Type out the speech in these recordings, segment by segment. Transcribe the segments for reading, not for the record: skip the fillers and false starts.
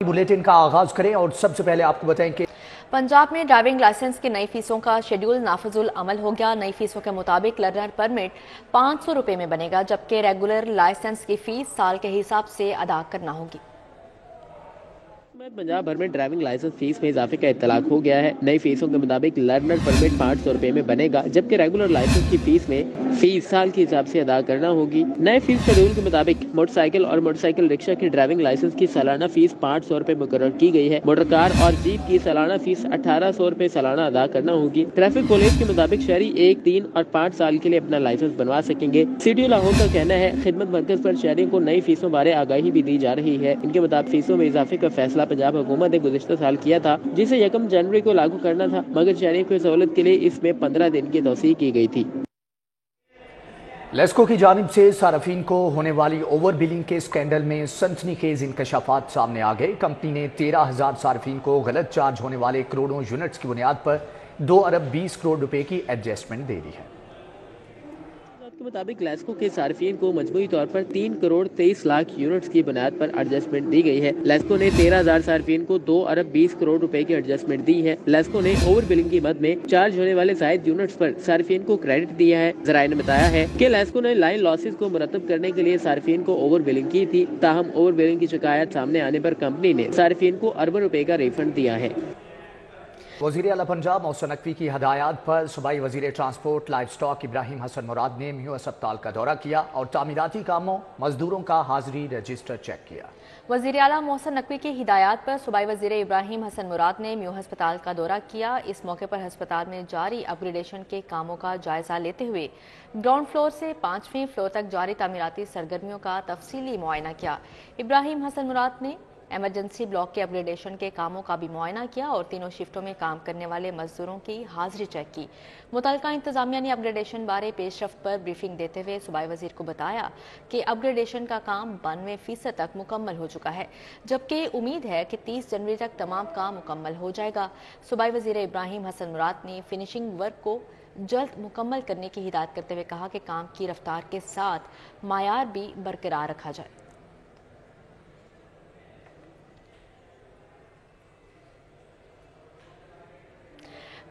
Bulletin का आगाज करें और सबसे पहले आपको बताएं कि पंजाब में ड्राइविंग लाइसेंस की नई फीसों का शेड्यूल नाफिजुल अमल हो गया। नई फीसों के मुताबिक लर्नर परमिट 500 रुपए में बनेगा, जबकि रेगुलर लाइसेंस की फीस साल के हिसाब से अदा करना होगी। पंजाब भर में ड्राइविंग लाइसेंस फीस में इजाफे का इत्तलाक हो गया है। नई फीसों के मुताबिक लर्नर परमिट 500 रुपए में बनेगा, जबकि रेगुलर लाइसेंस की फीस साल के हिसाब से अदा करना होगी। नए फीस शेड्यूल के मुताबिक मोटरसाइकिल और मोटरसाइकिल रिक्शा की ड्राइविंग लाइसेंस की सालाना फीस 500 रुपए मुकर्रर की गई है। मोटर कार और जीप की सालाना फीस 1800 रुपए सालाना अदा करना होगी। ट्रैफिक पुलिस के मुताबिक शहरी 1, 3 और 5 साल के लिए अपना लाइसेंस बनवा सकेंगे। सिटी लाहौर का कहना है खिदमत मरकज पर शहरियों को नई फीसों बारे आगाही भी दी जा रही है। इनके मुताबिक फीसों में इजाफे का फैसला पंजाब हुकूमत ने गुज़िश्ता साल किया था, जिसे 1 जनवरी को लागू करना था, मगर शहरियों की सहूलत के लिए इसमें 15 दिन की तौसीह की गई थी। लेस्को की जानिब से सार्फिन को होने वाली ओवर बिलिंग के स्कैंडल में सनसनीखेज इंकशाफात सामने आ गए। कंपनी ने 13,000 सार्फिन को गलत चार्ज होने वाले करोड़ों यूनिट्स की बुनियाद पर 2 अरब 20 करोड़ रुपए की एडजस्टमेंट दे दी है। के मुताबिक लेस्को के सार्फिन को मजमूई तौर पर 3 करोड़ 23 लाख यूनिट्स की बुनियाद पर एडजस्टमेंट दी गई है। लेस्को ने 13,000 सार्फिन को 2 अरब 20 करोड़ रुपए की एडजस्टमेंट दी है। लेस्को ने ओवर बिलिंग की मद में चार्ज होने वाले जायद यूनिट्स पर सार्फिन को क्रेडिट दिया है। जराये ने बताया है कि लेस्को ने लाइन लॉसेस को मुरतब करने के लिए सार्फिन को ओवर बिलिंग की थी। ताहम ओवर बिलिंग की शिकायत सामने आने पर कंपनी ने सार्फिन को अरबों रुपए का रिफंड दिया है। वज़ीर आला पंजाब मोहसिन नकवी की हदायत पर सूबाई वज़ीर transport livestock Ibrahim Hassan Murad ने म्यू अस्पताल का दौरा किया और तामीराती कामों मजदूरों का हाजिरी रजिस्टर चेक किया। वज़ीर आला मोहसिन नकवी की हिदायत पर सूबाई वज़ीर इब्राहिम हसन मुराद ने म्यू अस्पताल का दौरा किया। इस मौके पर अस्पताल में जारी अपग्रेडेशन के कामों का जायजा लेते हुए ग्राउंड फ्लोर से 5वें फ्लोर तक जारी तामीराती सरगर्मियों का तफसीली मुआयना किया। इब्राहिम हसन मुराद ने एमरजेंसी ब्लॉक के अपग्रेडेशन के कामों का भी मुआयना किया और तीनों शिफ्टों में काम करने वाले मजदूरों की हाजिरी चेक की। मुतलका इंतजामिया ने अपग्रेडेशन बारे पेशरफ्त पर ब्रीफिंग देते हुए सूबाई वजीर को बताया कि अपग्रेडेशन का काम 92% तक मुकम्मल हो चुका है, जबकि उम्मीद है कि 30 जनवरी तक तमाम काम मुकम्मल हो जाएगा। सूबाई वजीर इब्राहिम हसन मुराद ने फिनिशिंग वर्क को जल्द मुकम्मल करने की हिदायत करते हुए कहा कि काम की रफ्तार के साथ मायार भी बरकरार रखा जाए।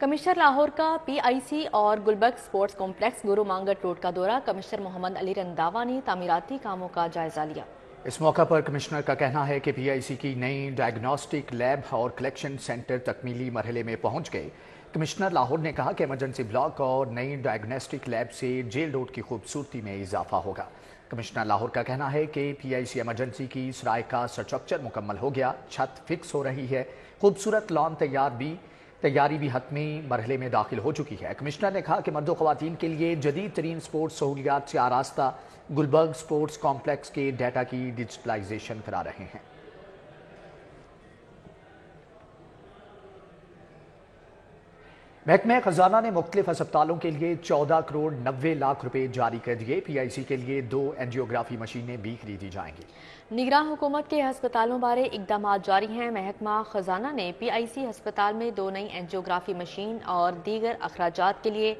कमिश्नर लाहौर का PIC और गुलबर्ग स्पोर्ट्स कॉम्प्लेक्स गुरु मांगट रोड का दौरा। कमिश्नर मोहम्मद अली रंधावा ने तामीराती कामों का जायजा लिया। इस मौका पर कमिश्नर का कहना है कि PIC की नई डायग्नोस्टिक लैब और कलेक्शन सेंटर तकमीली मरहले में पहुंच गए। कमिश्नर लाहौर ने कहा कि इमरजेंसी ब्लॉक और नई डायग्नोस्टिक लैब से जेल रोड की खूबसूरती में इजाफा होगा। कमिश्नर लाहौर का कहना है कि PIC इमरजेंसी की सराय का स्ट्रक्चर मुकम्मल हो गया, छत फिक्स हो रही है, खूबसूरत लॉन तैयारी भी हतमी मरहले में दाखिल हो चुकी है। कमिश्नर ने कहा कि मर्द ख़वातीन के लिए जदीद तरीन स्पोर्ट्स सहूलियात से आरास्ता गुलबर्ग स्पोर्ट्स कॉम्प्लेक्स के डाटा की डिजिटलाइजेशन करा रहे हैं। महकमे खजाना ने मुख्तलिफ अस्पतालों के लिए 14 करोड़ 90 लाख रुपए जारी कर दिए। PIC के लिए 2 एंजियोग्राफी मशीनें भी खरीदी जाएंगी। निगरान हुकूमत के अस्पतालों बारे इकदाम जारी हैं। महकमा खजाना ने PIC अस्पताल में 2 नई एंजियोग्राफी मशीन और दीगर अखराजात के लिए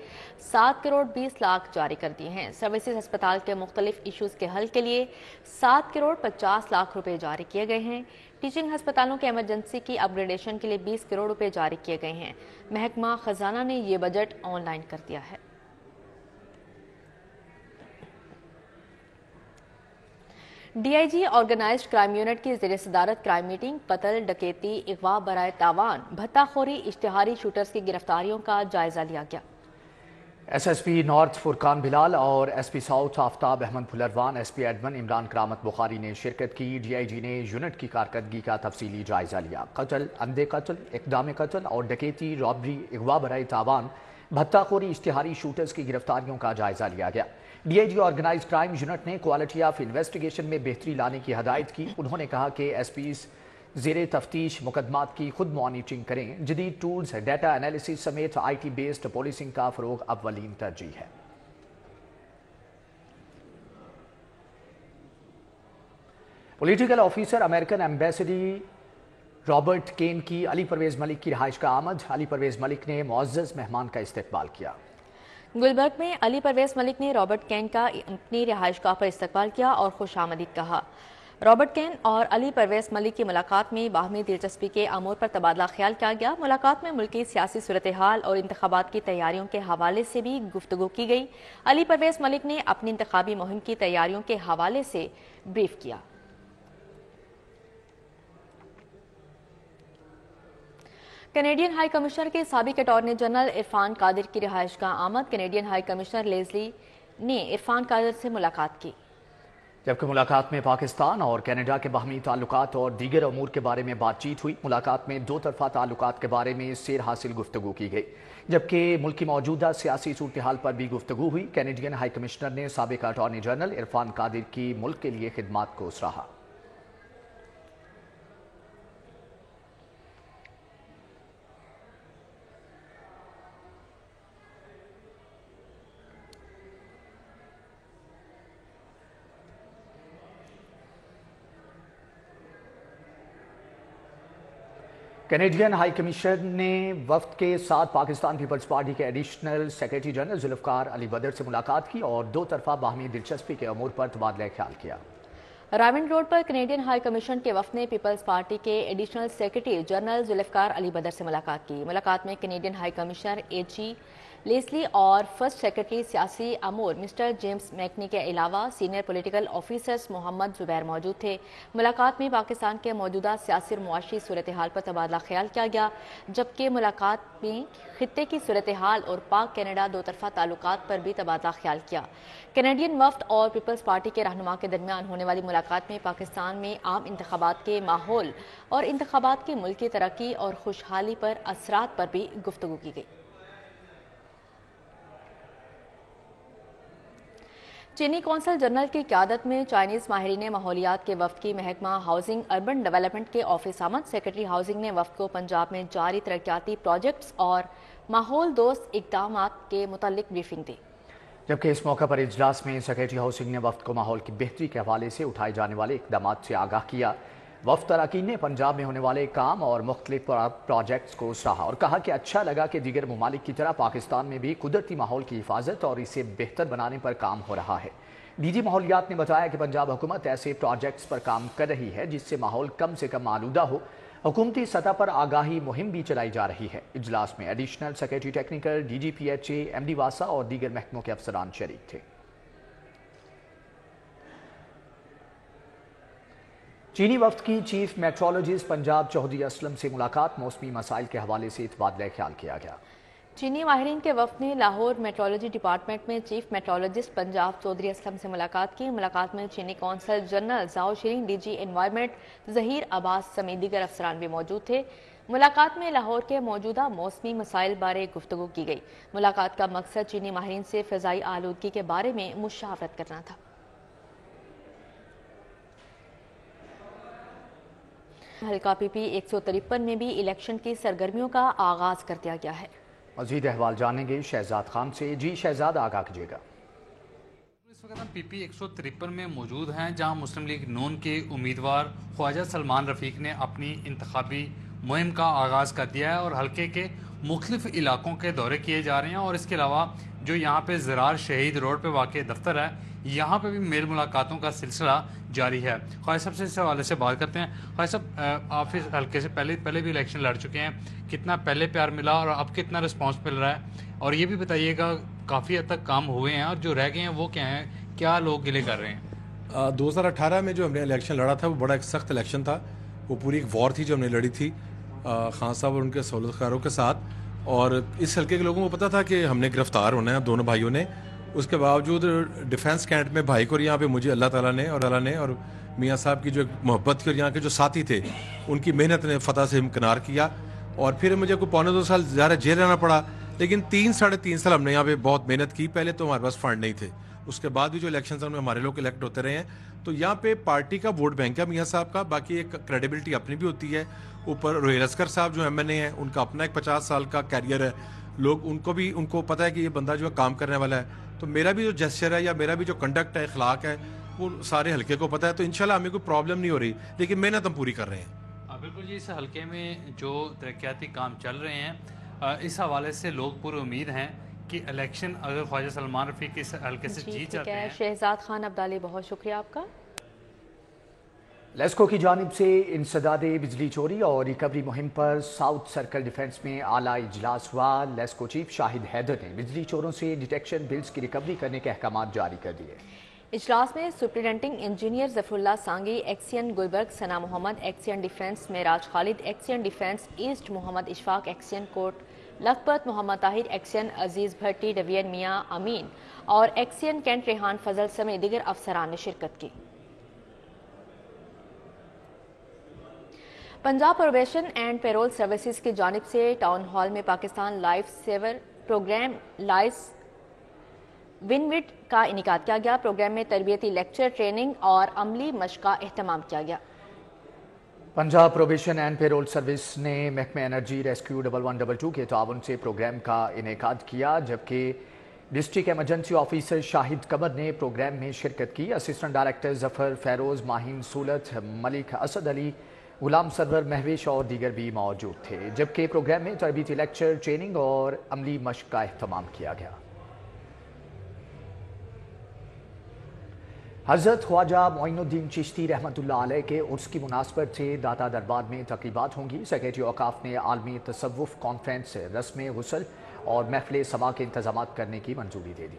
7 करोड़ 20 लाख जारी कर दिए हैं। सर्विसेज अस्पताल के मुख्तलिफ इशूज़ के हल के लिए 7 करोड़ 50 लाख रुपए जारी किए गए हैं। टीचिंग अस्पतालों के एमरजेंसी की अपग्रेडेशन के लिए 20 करोड़ रुपए जारी किए गए हैं। महकमा खजाना ने ये बजट ऑनलाइन कर दिया है। DIG ऑर्गेनाइज्ड क्राइम यूनिट की ज़ेर सदारत क्राइम मीटिंग कत्ल, डकैती, अगवा बराए तावान, भत्ताखोरी, इश्तिहारी शूटर्स की गिरफ्तारियों का जायजा लिया गया। SSP नॉर्थ फुरकान बिलाल और SP साउथ आफ्ताब अहमद फुलरवान, SP एडमन इमरान करामत बुखारी ने शिरकत की। DIG ने यूनिट की कारकर्दगी का तफसीली जायजा लिया। कत्ल, अंधे कत्ल, इक़दाम कत्ल और डकैती, रॉबरी, अगवा बराए तावान, भत्ताखोरी, इश्तिहारी शूटर्स की गिरफ्तारियों का जायजा लिया गया। DIG ऑर्गेनाइज क्राइम यूनिट ने क्वालिटी ऑफ इन्वेस्टिगेशन में बेहतरी लाने की हदायत की। उन्होंने कहा कि SPs ज़ेरे तफ्तीश मुकदमात की खुद मॉनिटरिंग करें। जदीद टूल्स, डाटा एनालिसिस समेत IT बेस्ड पुलिसिंग का फ़रोग अव्वलीन तरजीह है। पॉलिटिकल ऑफिसर अमेरिकन एम्बेसडी रॉबर्ट केन की अली परवेज़ मलिक की रिहाइश का आमद। अली परवेज़ मलिक ने मुअज़्ज़ज़ मेहमान का इस्तकबाल किया। गुलबर्ग में अली परवेज़ मलिक ने रॉबर्ट केन का अपनी रिहाइशगाह पर इस्तकबाल किया और खुशामदीद कहा। رابرٹ کین اور علی پرویز ملک کی ملاقات میں باہمی دلچسپی کے امور پر تبادلہ خیال کیا گیا۔ ملاقات میں ملکی سیاسی صورتحال اور انتخابات کی تیاریوں کے حوالے سے بھی گفتگو کی گئی۔ علی پرویز ملک نے اپنی انتخابی مہم کی تیاریوں کے حوالے سے بریف کیا۔ کینیڈین ہائی کمشنر کے سابق اٹارنی جنرل عرفان قادر کی رہائش گاہ آمد۔ کینیڈین ہائی کمشنر لیزلی نے عرفان قادر سے ملاقات کی، جبکہ ملاقات میں پاکستان اور کینیڈا کے باہمی تعلقات اور دیگر امور کے بارے میں بات چیت ہوئی۔ ملاقات میں دو طرفہ تعلقات کے بارے میں سیر حاصل گفتگو کی گئی، جبکہ ملک کی موجودہ سیاسی صورتحال پر بھی گفتگو ہوئی۔ کینیڈین ہائی کمشنر نے سابق اٹارنی جنرل عرفان قادر کی ملک کے لیے خدمات کو سراہا۔ کینیڈین ہائی کمیشن نے وفد کے ساتھ پاکستان پیپلز پارٹی کے additional secretary general Zulfiqar Ali Badar سے ملاقات کی اور دو طرفہ باہمی دلچسپی کے امور پر تبادلہ خیال کیا۔ راون روڈ پر کینیڈین ہائی کمیشن کے وفد نے پیپلز پارٹی کے additional secretary general Zulfiqar Ali Badar سے ملاقات کی۔ ملاقات میں Canadian high commissioner AG Leslie اور فرسٹ سیکرٹری سیاسی امور مسٹر جیمز میکنی کے علاوہ senior political officers Muhammad Zubair موجود تھے۔ ملاقات میں پاکستان کے موجودہ سیاسی اور معاشی صورتحال پر تبادلہ خیال کیا گیا، جبکہ ملاقات میں خطے کی صورتحال اور پاک کینیڈا دو طرفہ تعلقات پر بھی تبادلہ خیال کیا۔ کینیڈین وفد اور پیپلز پارٹی کے رہنما کے درمیان ہونے والی ملاقات میں پاکستان میں عام انتخابات کے ماحول اور انتخابات کی ملکی ترقی اور خوشحالی پر اثرات پر بھی گفتگو کی گئی۔ چینی کونسل جنرل کی قیادت میں چائنیز ماہرین ماحولیات کے وفد کی محکمہ ہاؤسنگ اربن ڈیولپمنٹ کے آفس آمد۔ سیکرٹری ہاؤسنگ نے وفد کو پنجاب میں جاری ترقیاتی پروجیکٹس اور ماحول دوست اقدامات کے متعلق بریفنگ دی، جبکہ اس موقع پر اجلاس میں سیکرٹری ہاؤسنگ نے وفد کو ماحول کی بہتری کے حوالے سے اٹھائے جانے والے اقدامات سے آگاہ کیا۔ وفد اراکین نے پنجاب میں ہونے والے کام اور مختلف پروجیکٹس کو سراہا اور کہا کہ اچھا لگا کہ دیگر ممالک کی طرح پاکستان میں بھی قدرتی ماحول کی حفاظت اور اسے بہتر بنانے پر کام ہو رہا ہے۔ ڈی جی ماحولیات نے بتایا کہ پنجاب حکومت ایسے پروجیکٹس پر کام کر رہی ہے جس سے ماحول کم سے کم آلودہ ہو۔ حکومتی سطح پر آگاہی مہم بھی چلائی جا رہی ہے۔ اجلاس میں additional secretary technical DGPHA MD واسا اور دیگر محکموں کے افسران شریک تھے۔ چینی وفد کی چیف میٹرولوجسٹ پنجاب چودھری اسلم سے ملاقات، موسمی مسائل کے حوالے سے تبادلہ خیال کیا گیا۔ چینی ماہرین کے وفد نے لاہور میٹرولوجی ڈپارٹمنٹ میں چیف میٹرولوجسٹ پنجاب چودھری اسلم سے ملاقات کی۔ ملاقات میں چینی کونسل جنرل زاؤ شیرنگ، DG انوائرمنٹ ظہیر عباس سمیت دیگر افسران بھی موجود تھے۔ ملاقات میں لاہور کے موجودہ موسمی مسائل بارے گفتگو کی گئی۔ ملاقات کا مقصد چینی ماہرین سے فضائی آلودگی کے بارے میں مشاورت کرنا تھا۔ حلقہ PP 153 میں بھی الیکشن کی سرگرمیوں کا آغاز کر دیا گیا ہے۔ مزید احوال جانیں گے شہزاد خان سے۔ جی شہزاد، آگاہ کیجیے گا۔ اس وقت ہم PP 153 میں موجود ہیں، جہاں مسلم لیگ نون کے امیدوار خواجہ سلمان رفیق نے اپنی انتخابی مہم کا آغاز کر دیا ہے اور حلقے کے مختلف علاقوں کے دورے کیے جا رہے ہیں، اور اس کے علاوہ جو یہاں پہ زرار شہید روڈ پہ واقع دفتر ہے، یہاں پہ بھی میل ملاقاتوں کا سلسلہ جاری ہے۔ خواجہ صاحب سے اس حوالے سے بات کرتے ہیں۔ خواجہ صاحب، آپ اس حلقے سے پہلے بھی الیکشن لڑ چکے ہیں، کتنا پہلے پیار ملا اور اب کتنا رسپانس مل رہا ہے؟ اور یہ بھی بتائیے گا کافی حد تک کام ہوئے ہیں اور جو رہ گئے ہیں وہ کیا ہیں، کیا لوگ گلے کر رہے ہیں؟ 2018 میں جو ہم نے الیکشن لڑا تھا وہ بڑا ایک سخت الیکشن تھا، وہ پوری ایک وار تھی جو ہم نے لڑی تھی خان صاحب اور ان کے سہولت کاروں کے ساتھ، اور اس حلقے کے لوگوں کو پتہ تھا کہ ہم نے گرفتار ہونا ہے دونوں بھائیوں نے۔ اس کے باوجود ڈیفنس کیمپ میں بھائی کو اور یہاں پہ مجھے اللہ تعالیٰ نے اور اللہ نے اور میاں صاحب کی جو محبت تھی اور یہاں کے جو ساتھی تھے ان کی محنت نے فتح سے ہمکنار کیا، اور پھر مجھے کوئی 1.25 سال زیادہ جیل رہنا پڑا، لیکن 3-3.5 سال ہم نے یہاں پہ بہت محنت کی۔ پہلے تو ہمارے پاس فنڈ نہیں تھے، اس کے بعد بھی جو الیکشنز ہیں ہمارے لوگ الیکٹ ہوتے رہے ہیں، تو یہاں پہ پارٹی کا ووٹ بینک ہے میاں صاحب کا، باقی ایک کریڈیبلٹی اپنی بھی ہوتی ہے۔ اوپر روہیل اسکر صاحب جو MNA ہیں، ان کا اپنا ایک 50 سال کا کیریئر ہے، لوگ ان کو پتہ ہے کہ یہ بندہ جو ہے کام کرنے والا ہے، تو میرا بھی جو جسچر ہے یا میرا بھی جو کنڈکٹ ہے، اخلاق ہے، وہ سارے حلقے کو پتہ ہے، تو انشاءاللہ ہمیں کوئی پرابلم نہیں ہو رہی، لیکن محنت ہم پوری کر رہے ہیں۔ بالکل جی، اس حلقے میں جو ترقیاتی کام چل رہے ہیں، اس حوالے سے لوگ پورے امید ہیں کہ الیکشن اگر خواجہ سلمان رفیق اس حلقے سے جیت جاتے ہیں۔ شہزاد خان عبدالی، بہت شکریہ آپ کا۔ लेस्को की जानिब से इंसदाद बिजली चोरी और रिकवरी मुहिम पर साउथ सर्कल डिफेंस में आला इजलास हुआ। लेस्को चीफ शाहिद हैदर ने बिजली चोरों से डिटेक्शन बिल्स की रिकवरी करने के अहकाम जारी कर दिए। इजलास में सुप्रिटेंडिंग इंजीनियर जफरुल्लाह सांगी, एक्सियन गुलबर्ग सना Mohammad, एक्सियन defence Meraj Khalid, एक्सियन defence east Mohammad Ishfaq, एक्सियन court Lakhpat Mohammad Tahir, एक्सियन अजीज भट्टी, डिवीजन मियाँ अमीन और एक्सियन कैंट रेहान फजल समेत दीगर अफसरान ने शिरकत की। Punjab probation and payroll services की जानिब से टाउन हॉल में पाकिस्तान लाइफ सेवर प्रोग्राम लाइस विनविट का इनेकाद किया गया। प्रोग्राम में तरबियती लेक्चर, ट्रेनिंग और अमली मश्क का एहतमाम किया गया। Punjab probation and payroll service ने महकमा एनर्जी रेस्क्यू 1122 के ताउन से प्रोग्राम का इनेकाद किया, जबकि district emergency officer Shahid Qamar ने प्रोग्राम में शिरकत की। असिस्टेंट डायरेक्टर जफर फैरोज, माहिन सूलत, मलिक असद अली, गुलाम सरवर, महविश और दीगर भी मौजूद थे, जबकि प्रोग्राम में तरबियती लेक्चर, ट्रेनिंग और अमली मश्क का एहतमाम किया गया। हज़रत ख्वाजा मोइनुद्दीन चिश्ती रहमतुल्लाह अलैह के उर्स की मुनासबत से दाता दरबार में तक़रीबात होंगी। सेक्रेटरी औकाफ ने आलमी तसव्वुफ़ कॉन्फ्रेंस, रस्म गुस्ल और महफिल समा के इंतजाम करने की मंजूरी दे दी।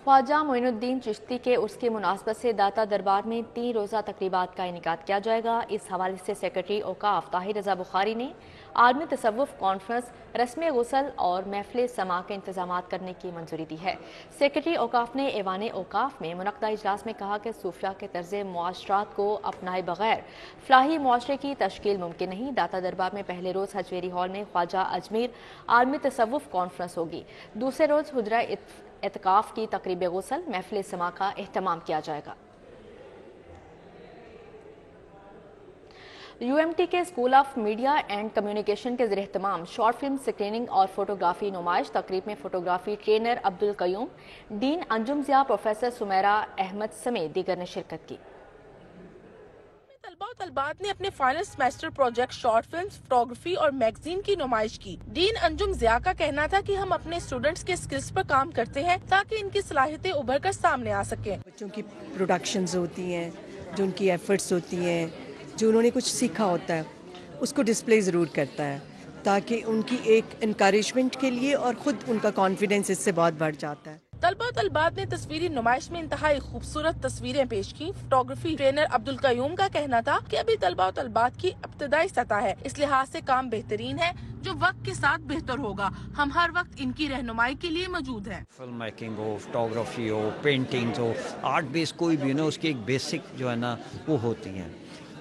ख्वाजा मोइनुद्दीन चिश्ती के उर्स की मुनासबत से दाता दरबार में 3 रोज़ा तकरीबात का इनेकाद किया जाएगा। इस हवाले से सेक्रेटरी औकाफ ताहिर रज़ा बुखारी ने आलमी तसव्वुफ़ कॉन्फ्रेंस, रस्म गुस्ल और महफिल समा के इंतजाम करने की मंजूरी दी है। सेक्रेटरी औकाफ ने ऐवान औकाफ में मुनक़दा इजलास में कहा कि सूफिया के तर्ज़ मुआशरात को अपनाए बगैर फलाही मुआशरे की तश्कील मुमकिन नहीं। दाता दरबार में पहले रोज़ हजवेरी हॉल में ख्वाजा अजमेर आलमी तसव्वुफ़ कॉन्फ्रेंस होगी। दूसरे रोज़ हुजरा एतकाफ की तकरीब गुस्ल, महफिल समा का एहतमाम किया जाएगा। यूएमटी के school of media and communication के ज़रिए एहतमाम शॉर्ट फिल्म स्क्रीनिंग और फोटोग्राफी नुमाइश। तकरीब में photography trainer Abdul Qayyum, dean Anjum Zia, professor Sumaira Ahmed समेत दीगर ने शिरकत की। तलबात ने अपने final semester project short film, photography और मैगजीन की नुमाइश की। डीन अंजुम ज़िया का कहना था कि हम अपने स्टूडेंट्स के स्किल्स पर काम करते हैं ताकि इनकी सलाहियतें उभर कर सामने आ सकें। बच्चों की प्रोडक्शंस होती हैं, जो उनकी एफर्ट्स होती हैं, जो उन्होंने कुछ सीखा होता है, उसको डिस्प्ले ज़रूर करता है ताकि उनकी एक इनकरेजमेंट के लिए और ख़ुद उनका कॉन्फिडेंस इससे बहुत बढ़ जाता है। तलबात ने तस्वीरी नुमाइश में इंतहाई खूबसूरत तस्वीरें पेश की। फोटोग्राफी ट्रेनर अब्दुल कयूम का कहना था कि अभी तलबात की इब्तदाई सतह है, इस लिहाज से काम बेहतरीन है जो वक्त के साथ बेहतर होगा। हम हर वक्त इनकी रहनुमाई के लिए मौजूद हैं। फिल्म मेकिंग हो, फोटोग्राफी हो, पेंटिंग्स हो, आर्ट बेस कोई भी ना, उसकी एक बेसिक जो है ना वो होती हैं।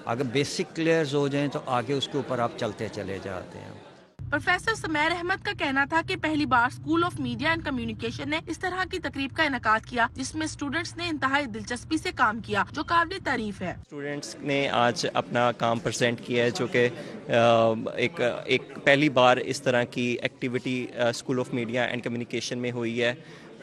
अगर बेसिक क्लियर हो जाए तो आगे उसके ऊपर आप चलते चले जाते हैं। प्रोफेसर सुमेर अहमद का कहना था कि पहली बार school of media and communication ने इस तरह की तकरीब का इनेकाद किया जिसमें स्टूडेंट्स ने इंतहाई दिलचस्पी से काम किया, जो काबिल तारीफ है। स्टूडेंट्स ने आज अपना काम प्रेजेंट किया है, जो कि एक पहली बार इस तरह की activity school of media and communication में हुई है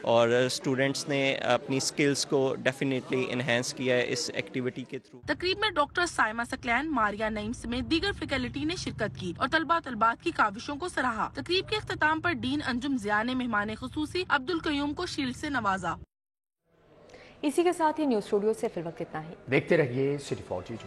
और स्टूडेंट्स ने अपनी स्किल्स को डेफिनेटली इन्हेंस किया है इस एक्टिविटी के थ्रू। तकरीब में डॉक्टर साइमा सकलैन, मारिया नईम समेत दीगर फैकल्टी ने शिरकत की और तलबात की काविशों को सराहा। तकरीब के अख्ताम पर डीन अंजुम ज़िया ने मेहमान खुसूसी अब्दुल कयूम को शील्ड से नवाजा। इसी के साथ ही न्यूज़ स्टूडियो से फिल वक्त इतना ही। देखते रहिए सिटी 4G।